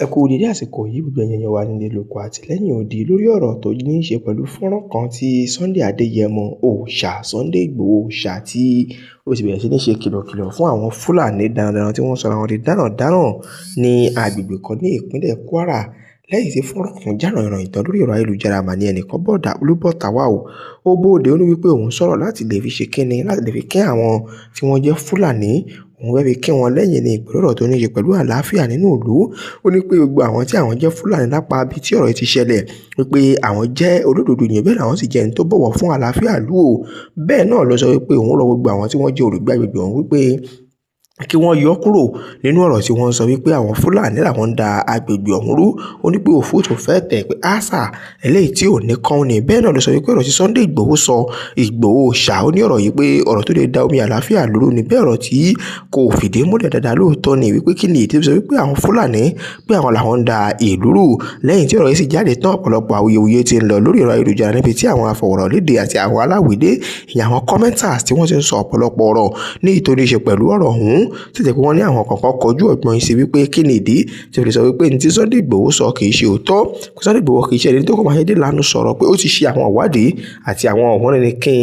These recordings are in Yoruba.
Ẹ kú dédé àsìkò yìí gbogbo ẹ̀yin èèyàn wa nílé lóko àti lẹ́yìn odi lórí ọ̀rọ̀ tó ní í ṣe pẹ̀lú fọ́nrán kan tí Sunday Adéyẹmọ òòṣà Sunday Igboho òòṣà tí ó ti bẹ̀rẹ̀ sí ní ṣe kìlọ̀kìlọ̀ fún àwọn Fúlàní darandaran tí wọ́n sọra wọn di darandaran ní agbègbè kan ní ìpínlẹ̀ Kwara lẹ́yìn tí fọ́nrán kan já ròhìnròhìn tán lórí ẹ̀rọ ayélujára mà ní ẹnìkan bọ́ta wá ó bóde ó ní wípé òun sọ̀rọ̀ láti lè fi ṣe kíni láti lè fi kí àwọn tí wọ́n jẹ́ Fúlàní òun fẹ́ fi kí wọn lẹ́yìn ní ìpínlẹ̀ ọ̀rọ̀ tó ní ṣe pẹ̀lú àlàáfíà nínú ìlú ó ní pé gbogbo àwọn tí àwọn jẹ́ Fúlàní lápá ibi tí ọ̀rọ̀ ti ṣẹlẹ̀ wípé àwọn jẹ́ olódodo yẹn bẹ́ẹ̀ làwọn sì jẹ́ ẹni tó bọ̀wọ̀ fún àlàáfíà ìlú o bẹ́ẹ̀ náà ló sọ wípé òun rọ gbogbo àwọn tí wọ́n jẹ́ olùgbé agbègbè ọ̀hún wípé kí wọ́n yọ kúrò nínú ọ̀rọ̀ tí wọ́n sọ wípé àwọn Fúlàní làwọn ń da agbègbè ọ̀hún rú ó ní pé òfúùtù fẹ́ tẹ̀ pé àṣà eléyìí tí ò ní kán ni bẹ́ẹ̀ náà ló sọ wípé ọ̀rọ̀ tí Sunday Igboho sọ Igboho ṣá ó ní ọ̀rọ̀ yìí pé ọ̀rọ̀ tó lè da omi àlàáfíà lóru ni bẹ́ẹ̀ ọ̀rọ̀ tí kò fìdí múlẹ̀ dáadáa lóòótọ́ ni wípé kí ni ìdí sọ wípé àwọn Fúlàní pé àwọn làwọn ń da ìlú rú lẹ́yìn tí ọ̀rọ̀ yìí sì jáde tán ọ̀pọ̀lọpọ̀ awuyewuye ti ń lọ lórí ẹ̀rọ ayélujára níbi tí àwọn afọ̀rọ̀lédè àti àwọn aláwìdé ìyẹn àwọn commenters tí wọ́n ti ń sọ ọ̀pọ̀lọpọ̀ ọ̀rọ̀ ní ìtòrí ṣe pẹ̀lú ọ̀rọ̀ ọ̀hún tí tẹ̀ pé wọ́n ní àwọn kọ̀ọ̀kan kọjú ọ̀gbọ́n yìí sí wípé kí ni ìdí tí ó lè sọ wípé ní tí Sunday Igboho sọ kì í ṣe òótọ́ Sunday Igboho kì í ṣe ẹni tó kọ́ máa ṣe dé lánàá sọ̀rọ̀ pé ó ti ṣe àwọn ìwádìí àti àwọn ọ̀hún ní kí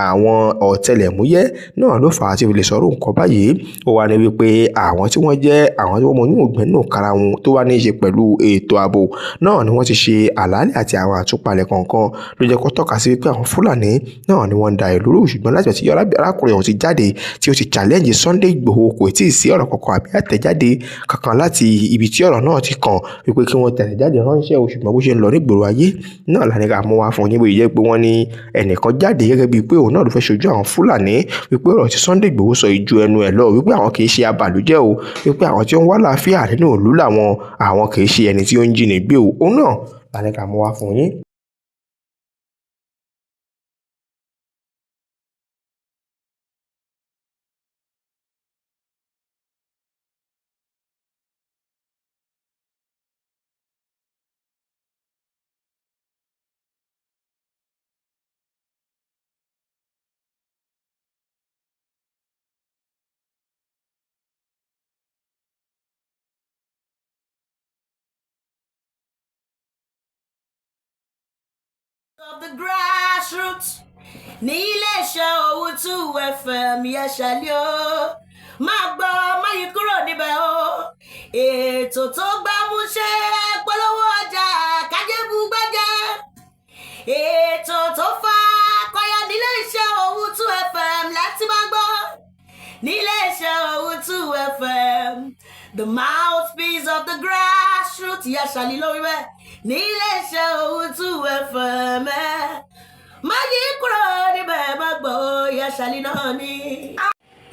àwọn ọ̀tẹlẹ̀múyẹ́ náà ló fà á tí ó lè sọ̀rọ̀ nǹkan báyìí ó wà ní wípé àwọn tí wọ́n jẹ́ àwọn tí wọ́n mọ ní ògbẹ́ nínú kára wọn tó wà ní í ṣe pẹ̀lú ètò ààbò náà ni wọ́n ti ṣe àlàálẹ̀ àti àwọn àtúpalẹ̀ kọ̀ọ̀kan ló jẹ́ kó tọ́ka sí wípé àwọn Fúlàní náà ni wọ́n ń da ìlú rú ṣùgbọ́n láti ọ̀tí arákùnrin ọ̀hún ti jáde tí ó ti challenge Sunday Igboho kò tí ì sí ọ̀rọ̀ kankan àbí àtẹ̀jáde kankan láti ibi tí ọ̀rọ̀ náà ti kàn wípé kí wọ́n tẹ̀jáde ránṣẹ́ o ṣùgbọ́n bó ṣe ń lọ nígboro ayé náà làní ká mú wá fún yín bó yẹ pé wọ́n ní ẹnìkan jáde gẹ́gẹ́ bíi pé òun náà ló fẹ́ ṣojú àwọn Fúlàní wípé ọ̀rọ̀ tí Sunday Igboho sọ ìju ẹnu ẹ̀ lọ wípé àwọn kì í ṣe abàlújẹ́ o wípé àwọn tí ó ń wá láàfíà nínú ìlú làwọn àwọn kì í ṣe ẹni tí ó ń jínigbé o òun náà làní ká mú wá fún yín. Of the grassroots ní iléeṣẹ́ Owutu FM yẹn ṣàlẹ́ o máa gbọ́ má yí kúrò níbẹ̀ o ètò tó gbámúṣé polówó ọjà kájébù gbẹ́jẹ́ ètò tó fa kọyọ níléeṣẹ́ Owutu FM láti máa gbọ́ níléeṣẹ́ Owutu FM the mouthpiece of the grassroots yẹn ṣàlẹ́ lórí bẹ́ẹ̀ níléeṣẹ́ Owutu FM má yí kúrò níbẹ̀ má gbọ́ ìyá ṣàlì náà ni.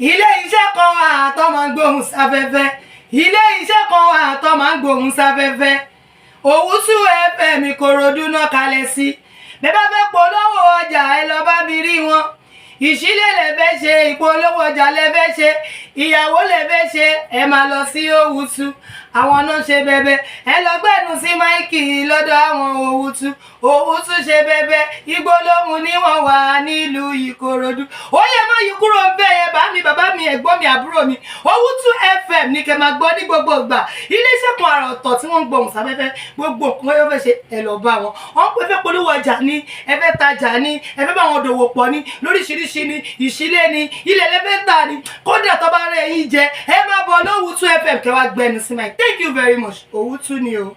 ilé iṣẹ́ kan wà tó máa ń gbóhùn sáfẹ́fẹ́ ilé iṣẹ́ kan wà tó máa ń gbóhùn sáfẹ́fẹ́ Owutu FM Ìkòròdú náà kalẹ̀ sí bẹ́ẹ̀ bá fẹ́ polówó ọjà ẹ lọ bá mi rí wọn ìṣílẹ̀ lè fẹ́ ṣe ìpolówó ọjà lè fẹ́ ṣe ìyàwó lè fẹ́ ṣe ẹ máa lọ sí Owutu àwọn náà ṣe bẹbẹ ẹ lọ gbẹnu sí máìkì lọ́dọ̀ àwọn Owutu ṣe bẹbẹ Ìgbòho ni wọ́n wà nílùú Ìkòròdú ó yẹ má yí kúrò bẹ́ẹ̀ yẹn bá mi bàbá mi ẹ̀gbọ́n mi àbúrò mi Owutu FM ní kẹ́ máa gbọ́ ní gbogbo ìgbà iléeṣẹ́ kan àrà ọ̀tọ̀ tí wọ́n ń gbóhùn sáfẹ́fẹ́ gbogbo nǹkan yóò fẹ́ ṣe ẹ lọ bá wọn wọ́n pẹ́ fẹ́ polówó ọjà ní ẹ fẹ́ tajà ní ẹ fẹ́ bá wọn dòwò pọ̀ ní lóríṣiríṣi ní ìṣílẹ̀ ní ilẹ̀ lẹ́fẹ́ tà ní kódà tó bá rẹ̀ yín jẹ ẹ máa bọ̀ Owutu FM kẹ́ wá gbẹnu sí máìkì. Thank you very much. Owutu ni o.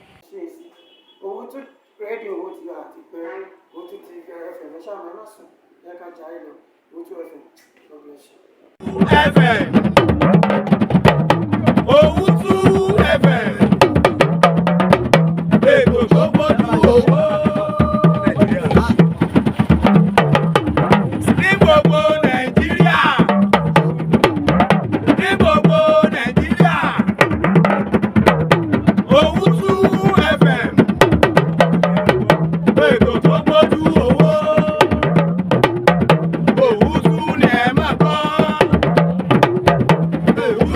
Owutu rédíò Owutu àti pẹ̀lú Owutu TV FM ẹ ṣáà máa sùn ẹ ká jà ẹ lọ Owutu FM FM Owutu FM ètò tó gbójú owó ní gbogbo Nàìjíríà ní gbogbo Nàìjíríà. Owutu FM ètò tó gbójú owó Owutu ni ẹ máa gbọ́ Owutu.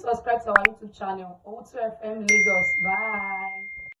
subscribe to our YouTube channel, Owutu FM Lagos. Bye.